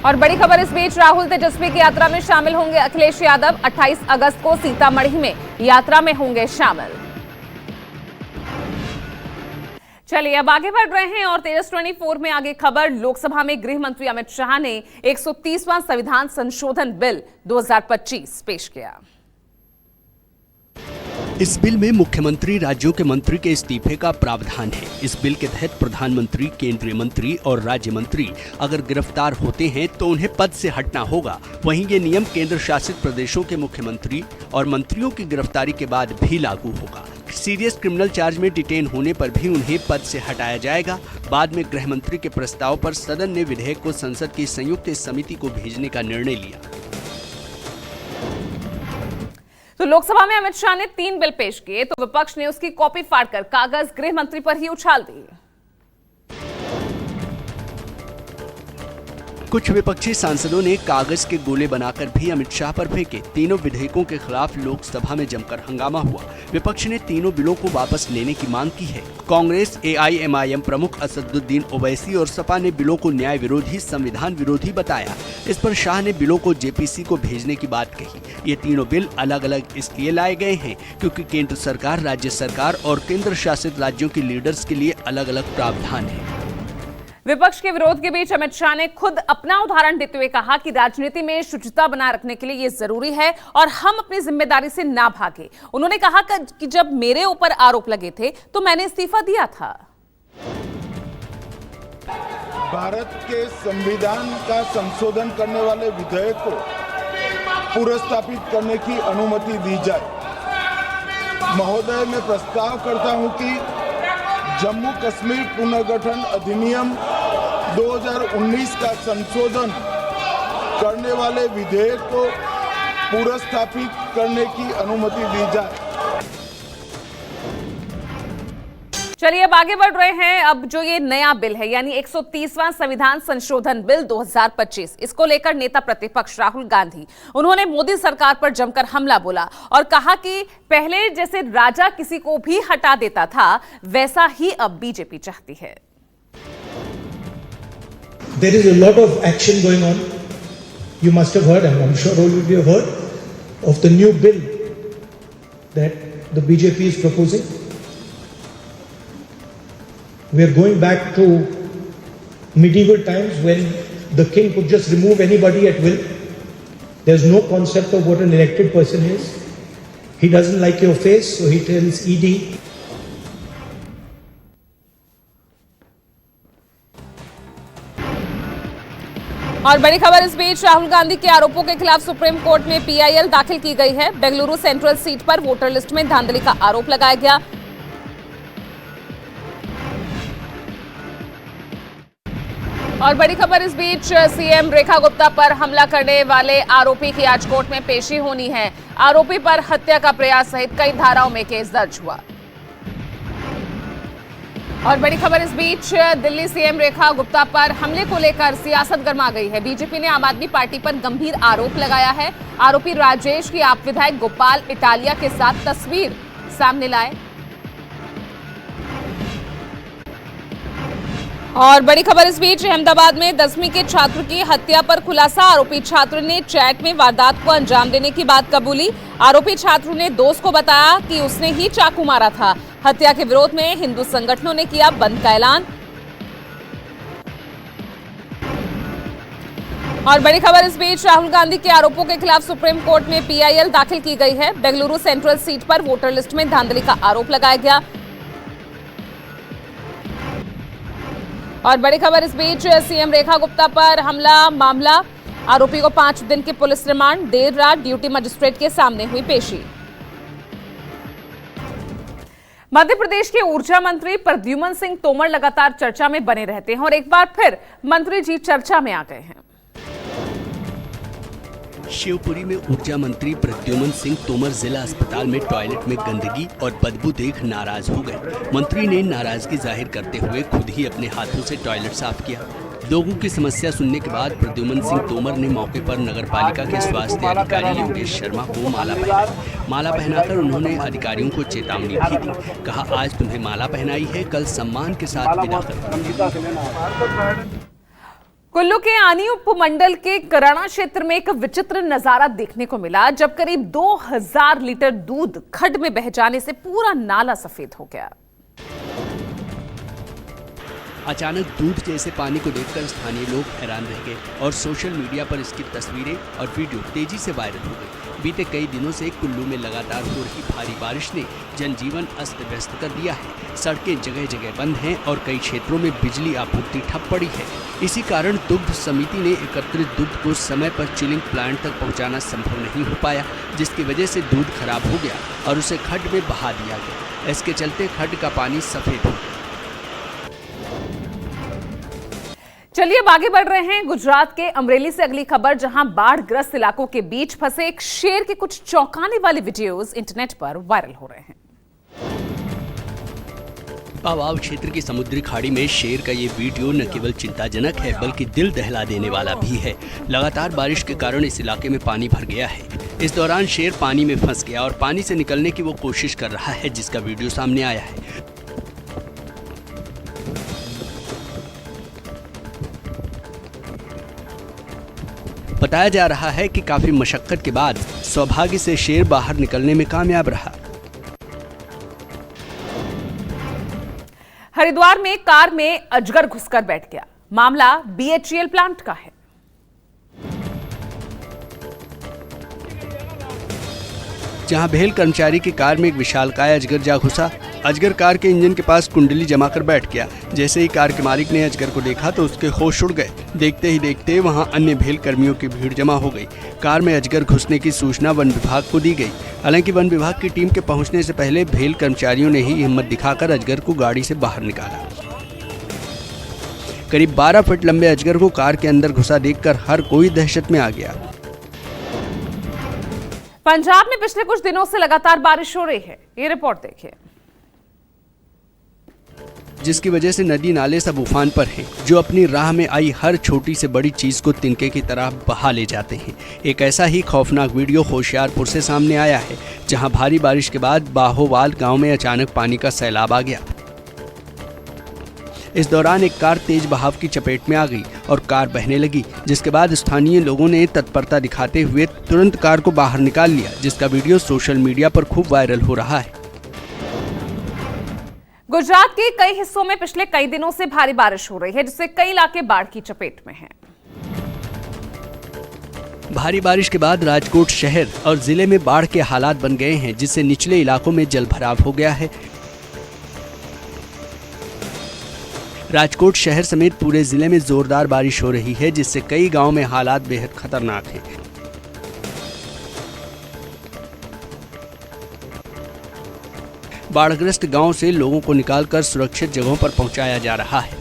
और बड़ी खबर इस बीच, राहुल तेजस्वी की यात्रा में शामिल होंगे अखिलेश यादव। 28 अगस्त को सीतामढ़ी में यात्रा में होंगे शामिल। चलिए अब आगे बढ़ रहे हैं और तेजस 24 में आगे खबर। लोकसभा में गृह मंत्री अमित शाह ने 130वां संविधान संशोधन बिल 2025 पेश किया। इस बिल में मुख्यमंत्री राज्यों के मंत्री के इस्तीफे का प्रावधान है। इस बिल के तहत प्रधानमंत्री, केंद्रीय मंत्री और राज्य मंत्री अगर गिरफ्तार होते हैं तो उन्हें पद से हटना होगा। वहीं ये नियम केंद्र शासित प्रदेशों के मुख्यमंत्री और मंत्रियों की गिरफ्तारी के बाद भी लागू होगा। सीरियस क्रिमिनल चार्ज में डिटेन होने पर भी उन्हें पद से हटाया जाएगा। बाद में गृह मंत्री के प्रस्ताव पर सदन ने विधेयक को संसद की संयुक्त समिति को भेजने का निर्णय लिया। तो लोकसभा में अमित शाह ने 3 बिल पेश किए तो विपक्ष ने उसकी कॉपी फाड़कर कागज गृह मंत्री पर ही उछाल दी। कुछ विपक्षी सांसदों ने कागज के गोले बनाकर भी अमित शाह पर फेंके। तीनों विधेयकों के खिलाफ लोकसभा में जमकर हंगामा हुआ। विपक्ष ने तीनों बिलों को वापस लेने की मांग की है। कांग्रेस, AIMIM प्रमुख असदुद्दीन ओवैसी और सपा ने बिलों को न्याय विरोधी, संविधान विरोधी बताया। इस पर शाह ने बिलों को JPC को भेजने की बात कही। ये तीनों बिल अलग अलग इसलिए लाए गए हैं क्योंकि केंद्र सरकार, राज्य सरकार और केंद्र शासित राज्यों के लीडर्स के लिए अलग अलग प्रावधान है। विपक्ष के विरोध के बीच अमित शाह ने खुद अपना उदाहरण देते हुए कहा कि राजनीति में शुचिता बनाए रखने के लिए ये जरूरी है और हम अपनी जिम्मेदारी से ना भागे। उन्होंने कहा कि जब मेरे ऊपर आरोप लगे थे तो मैंने इस्तीफा दिया था। भारत के संविधान का संशोधन करने वाले विधेयक को पुनर्स्थापित करने की अनुमति दी जाए। महोदय, मैं प्रस्ताव करता हूं कि जम्मू कश्मीर पुनर्गठन अधिनियम 2019 का संशोधन करने वाले विधेयक को पुनर्स्थापित करने की अनुमति दी जाए। चलिए अब आगे बढ़ रहे हैं। अब जो ये नया बिल है यानी 130वां संविधान संशोधन बिल 2025, इसको लेकर नेता प्रतिपक्ष राहुल गांधी, उन्होंने मोदी सरकार पर जमकर हमला बोला और कहा कि पहले जैसे राजा किसी को भी हटा देता था वैसा ही अब बीजेपी चाहती है। There is a lot of action going on. You must have heard, and I'm sure all of you have heard, of the new bill that the BJP is proposing. We are going back to medieval times when the king could just remove anybody at will. There's no concept of what an elected person is. He doesn't like your face, so he tells ED. और बड़ी खबर इस बीच, राहुल गांधी के आरोपों के खिलाफ supreme court में PIL दाखिल की गई है। बेंगलुरु सेंट्रल सीट पर वोटर लिस्ट में धांधली का आरोप लगाया गया। और बड़ी खबर इस बीच, CM रेखा गुप्ता पर हमला करने वाले आरोपी की आज कोर्ट में पेशी होनी है। आरोपी पर हत्या का प्रयास सहित कई धाराओं में केस दर्ज हुआ। और बड़ी खबर इस बीच, दिल्ली CM रेखा गुप्ता पर हमले को लेकर सियासत गर्मा गई है। बीजेपी ने आम आदमी पार्टी पर गंभीर आरोप लगाया है। आरोपी राजेश की आप विधायक गोपाल इटालिया के साथ तस्वीर सामने लाए। और बड़ी खबर इस बीच, अहमदाबाद में 10वीं के छात्र की हत्या पर खुलासा। आरोपी छात्र ने चैट में वारदात को अंजाम देने की बात कबूली। आरोपी छात्र ने दोस्त को बताया कि उसने ही चाकू मारा था। हत्या के विरोध में हिंदू संगठनों ने किया बंद का ऐलान। और बड़ी खबर इस बीच, राहुल गांधी के आरोपों के खिलाफ सुप्रीम कोर्ट में PIL दाखिल की गई है। बेंगलुरु सेंट्रल सीट पर वोटर लिस्ट में धांधली का आरोप लगाया गया। और बड़ी खबर इस बीच, CM रेखा गुप्ता पर हमला मामला, आरोपी को 5 दिन के पुलिस रिमांड। देर रात ड्यूटी मजिस्ट्रेट के सामने हुई पेशी। मध्य प्रदेश के ऊर्जा मंत्री प्रद्युमन सिंह तोमर लगातार चर्चा में बने रहते हैं और एक बार फिर मंत्री जी चर्चा में आ गए हैं। शिवपुरी में ऊर्जा मंत्री प्रद्युमन सिंह तोमर जिला अस्पताल में टॉयलेट में गंदगी और बदबू देख नाराज हो गए। मंत्री ने नाराजगी जाहिर करते हुए खुद ही अपने हाथों से टॉयलेट साफ किया। लोगों की समस्या सुनने के बाद प्रद्युमन सिंह तोमर ने मौके पर नगरपालिका के स्वास्थ्य अधिकारी योगेश शर्मा को माला पहनाई। माला पहनाकर उन्होंने अधिकारियों को चेतावनी भी दी। कहा, आज तुम्हें माला पहनाई है, कल सम्मान के साथ विदा करो। कुल्लू के आनी उपमंडल के कराना क्षेत्र में एक विचित्र नजारा देखने को मिला, जब करीब 2000 लीटर दूध खड्ड में बह जाने से पूरा नाला सफेद हो गया। अचानक दूध जैसे पानी को देखकर स्थानीय लोग हैरान रह गए और सोशल मीडिया पर इसकी तस्वीरें और वीडियो तेजी से वायरल हो गई। बीते कई दिनों से कुल्लू में लगातार हो रही भारी बारिश ने जनजीवन अस्त व्यस्त कर दिया है। सड़कें जगह जगह बंद हैं और कई क्षेत्रों में बिजली आपूर्ति ठप पड़ी है। इसी कारण दुग्ध समिति ने एकत्रित दूध को समय पर चिलिंग प्लांट तक पहुंचाना संभव नहीं हो पाया, जिसकी वजह से दूध खराब हो गया और उसे खड्ड में बहा दिया गया। इसके चलते खड्ड का पानी सफेद हो गया। चलिए अब आगे बढ़ रहे हैं गुजरात के अमरेली से अगली खबर, जहां बाढ़ ग्रस्त इलाकों के बीच फंसे एक शेर के कुछ चौंकाने वाले वीडियोस इंटरनेट पर वायरल हो रहे हैं। पावाव क्षेत्र की समुद्री खाड़ी में शेर का ये वीडियो न केवल चिंताजनक है बल्कि दिल दहला देने वाला भी है। लगातार बारिश के कारण इस इलाके में पानी भर गया है। इस दौरान शेर पानी में फंस गया और पानी से निकलने की वो कोशिश कर रहा है, जिसका वीडियो सामने आया है। बताया जा रहा है कि काफी मशक्कत के बाद सौभाग्य से शेर बाहर निकलने में कामयाब रहा। हरिद्वार में कार में अजगर घुसकर बैठ गया। मामला BHEL प्लांट का है। जहां भेल कर्मचारी की कार में एक विशालकाय अजगर जा घुसा। अजगर कार के इंजन के पास कुंडली जमाकर बैठ गया। जैसे ही कार के मालिक ने अजगर को देखा तो उसके होश उड़ गए। देखते ही देखते वहां अन्य भेल कर्मियों की भीड़ जमा हो गई। कार में अजगर घुसने की सूचना वन विभाग को दी गई। हालांकि वन विभाग की टीम के पहुंचने से पहले भेल कर्मचारियों ने ही हिम्मत दिखाकर अजगर को गाड़ी से बाहर निकाला। करीब 12 फीट लंबे अजगर को कार के अंदर घुसा देखकर हर कोई दहशत में आ गया। पंजाब में पिछले कुछ दिनों से लगातार बारिश हो रही है। ये रिपोर्ट देखिए, जिसकी वजह से नदी नाले सब उफान पर हैं, जो अपनी राह में आई हर छोटी से बड़ी चीज को तिनके की तरह बहा ले जाते हैं। एक ऐसा ही खौफनाक वीडियो होशियारपुर से सामने आया है, जहां भारी बारिश के बाद बाहोवाल गांव में अचानक पानी का सैलाब आ गया। इस दौरान एक कार तेज बहाव की चपेट में आ गई और कार बहने लगी, जिसके बाद स्थानीय लोगों ने तत्परता दिखाते हुए तुरंत कार को बाहर निकाल लिया, जिसका वीडियो सोशल मीडिया पर खूब वायरल हो रहा है। गुजरात के कई हिस्सों में पिछले कई दिनों से भारी बारिश हो रही है, जिससे कई इलाके बाढ़ की चपेट में हैं। भारी बारिश के बाद राजकोट शहर और जिले में बाढ़ के हालात बन गए हैं, जिससे निचले इलाकों में जलभराव हो गया है। राजकोट शहर समेत पूरे जिले में जोरदार बारिश हो रही है, जिससे कई गांवों में हालात बेहद खतरनाक हैं। बाढ़ग्रस्त गांव से लोगों को निकालकर सुरक्षित जगहों पर पहुंचाया जा रहा है।